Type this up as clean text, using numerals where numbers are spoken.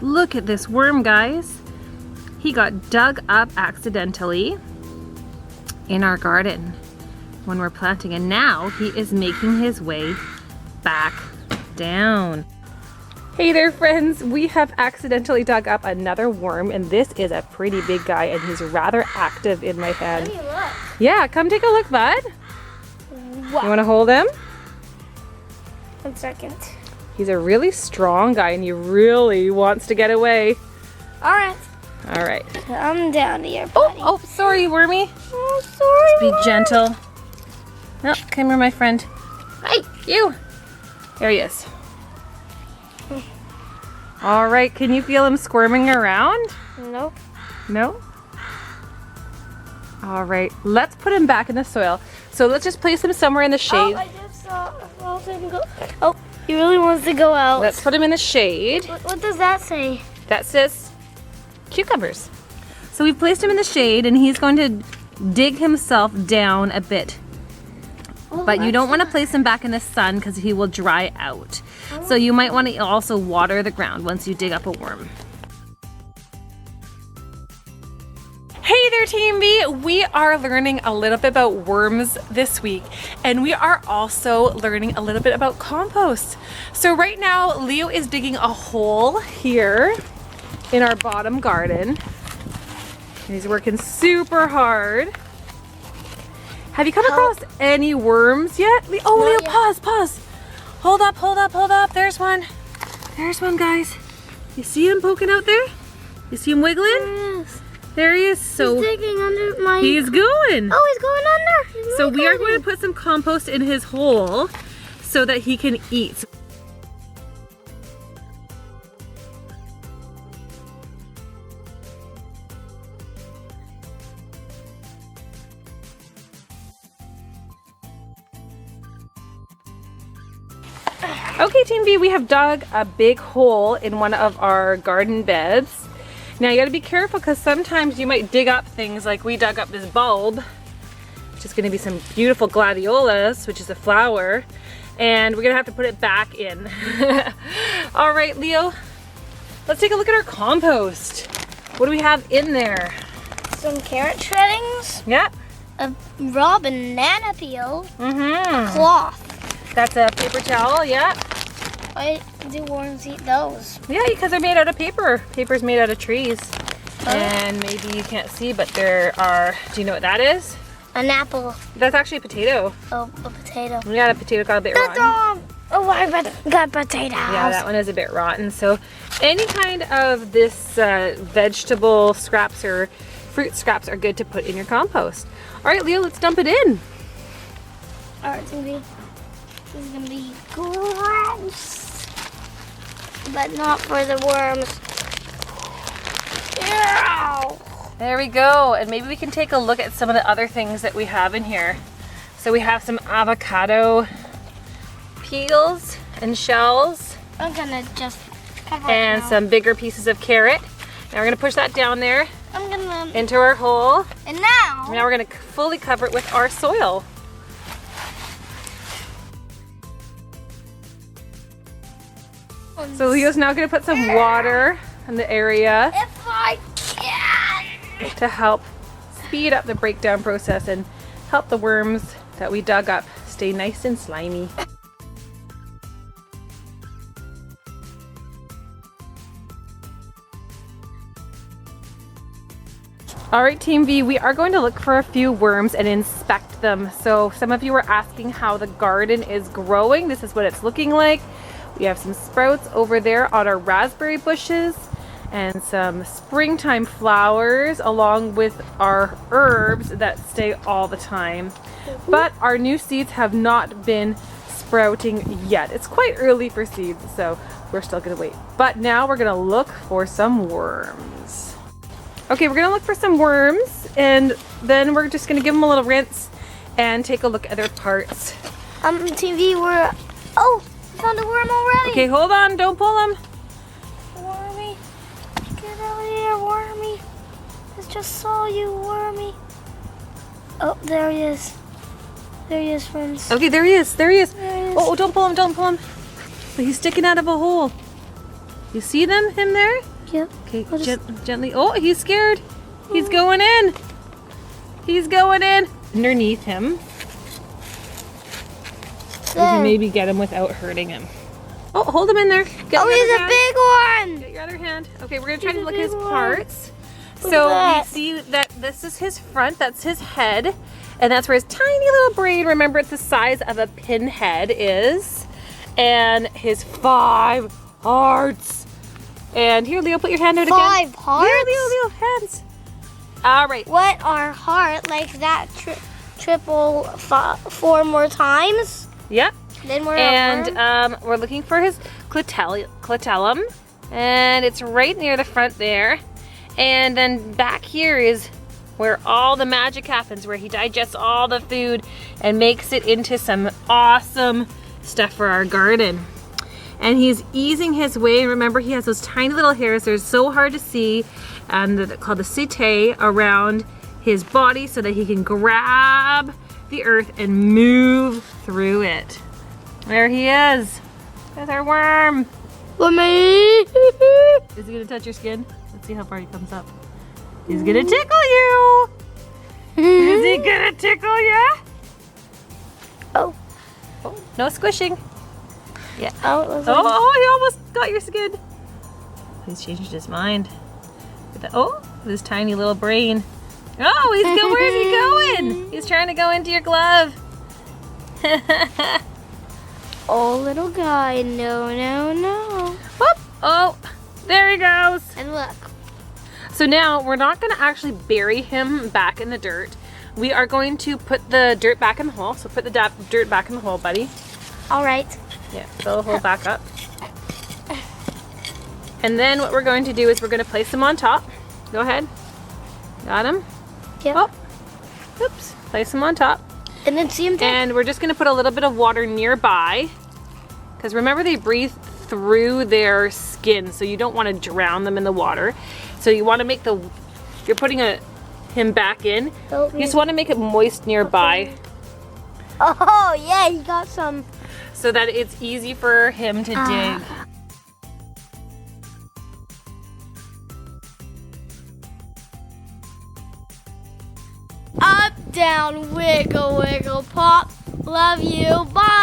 Look at this worm, guys. He got dug up accidentally in our garden when we're planting, and now he is making his way back down. Hey there, friends. We have accidentally dug up another worm, and this is a pretty big guy, and he's rather active in my hand. Let me look. Yeah, come take a look, bud. Wow. You want to hold him? 1 second. He's a really strong guy, and he really wants to get away. All right. All right. I'm down here, buddy. Oh, sorry, wormy. Oh, sorry. Be gentle. No, come here, my friend. Hey. You. There he is. All right, can you feel him squirming around? Nope. No? All right, let's put him back in the soil. So let's just place him somewhere in the shade. Oh, I just saw him go. Oh, he really wants to go out. Let's put him in the shade. What does that say? That says cucumbers. So we've placed him in the shade, and he's going to dig himself down a bit. Oh, But you don't want to place him back in the sun because he will dry out. So you might want to also water the ground once you dig up a worm. Hey there, Team B! We are learning a little bit about worms this week, and we are also learning a little bit about compost. So right now, Leo is digging a hole here in our bottom garden. And he's working super hard. Have you come across any worms yet? Oh, Leo, pause. Hold up. There's one. There's one, guys. You see him poking out there? You see him wiggling? Yes. There he is. So he's digging under my... he's going. Oh, he's going under. So we are going to put some compost in his hole so that he can eat. Okay, Team B, we have dug a big hole in one of our garden beds. Now you gotta be careful because sometimes you might dig up things like we dug up this bulb, which is gonna be some beautiful gladiolus, which is a flower, and we're gonna have to put it back in. All right, Leo, let's take a look at our compost. What do we have in there? Some carrot shreddings. Yeah. A raw banana peel. Mm-hmm. Cloth. That's a paper towel, yeah. Why do worms eat those? Yeah, because they're made out of paper. Paper's made out of trees. And maybe you can't see, but there are, do you know what that is? An apple. That's actually a potato. Oh, a potato. Yeah, the potato got a bit rotten. Oh, I got potatoes. Yeah, that one is a bit rotten. So any kind of this vegetable scraps or fruit scraps are good to put in your compost. All right, Leo, let's dump it in. All right, Timmy. This is gonna be gross, but not for the worms. Ew. There we go. And maybe we can take a look at some of the other things that we have in here. So we have some avocado peels and shells. I'm gonna just cover and some bigger pieces of carrot. Now we're gonna push that down there I'm gonna into our hole. And now we're gonna fully cover it with our soil. So Leo's now gonna put some water in the area if I can. to help speed up the breakdown process and help the worms that we dug up stay nice and slimy. All right, Team V, we are going to look for a few worms and inspect them. So some of you were asking how the garden is growing. This is what it's looking like. We have some sprouts over there on our raspberry bushes and some springtime flowers along with our herbs that stay all the time. But our new seeds have not been sprouting yet. It's quite early for seeds, so we're still gonna wait. But now we're gonna look for some worms. Okay, we're gonna look for some worms and then we're just gonna give them a little rinse and take a look at their parts. TV, we're, oh, we found a worm already. Okay, hold on, don't pull them. Wormy, get out of here, Wormy. I just saw you, Wormy. Oh, there he is. There he is, friends. Okay, there he is, there he is. There he is. Oh, don't pull him, don't pull him. But he's sticking out of a hole. You see him there? Yep. Okay, I'll just- gently. Oh, he's scared. He's going in. He's going in. Underneath him. We can maybe get him without hurting him. Oh, hold him in there. Get Oh, your he's other a hand. big one. Get your other hand. Okay, we're gonna try He's to a look at his big one. parts. Look So at we that. see that this is his front, that's his head, and that's where his tiny little brain, remember it's the size of a pinhead, is. And his 5 hearts. And here, Leo, put your hand out again. 5 hearts? Here, Leo, hands. All right. What are heart? Like that triple 4 more times? Yep. Then we're And we're looking for his clitellum, and it's right near the front there. And then back here is where all the magic happens, where he digests all the food and makes it into some awesome stuff for our garden. And he's easing his way. Remember, he has those tiny little hairs. They're so hard to see, and they're called the setae, around his body so that he can grab the earth and move through it. There he is. There's our worm. Let me. Is he gonna touch your skin? Let's see how far he comes up. He's gonna tickle you. Is he gonna tickle you? Oh. Oh, no squishing. Yeah. Oh, it was Oh, he almost got your skin. He's changed his mind. Oh, with his tiny little brain. Oh, where's he going? He's trying to go into your glove. Oh, little guy. No, no, no. Whoop. Oh, there he goes. And look. So now we're not going to actually bury him back in the dirt. We are going to put the dirt back in the hole. So put the dirt back in the hole, buddy. All right. Yeah, fill the hole back up. And then what we're going to do is we're going to place him on top. Go ahead. Got him? Yep. Oh, oops. Place him on top. And then see him down. And we're just going to put a little bit of water nearby. Because remember, they breathe through their skin, so you don't want to drown them in the water. So you want to make if you're putting him back in, Help you me. just want to make it moist nearby Oh, yeah, he got some. so that it's easy for him to dig. Up, down, wiggle, wiggle, pop. Love you. Bye.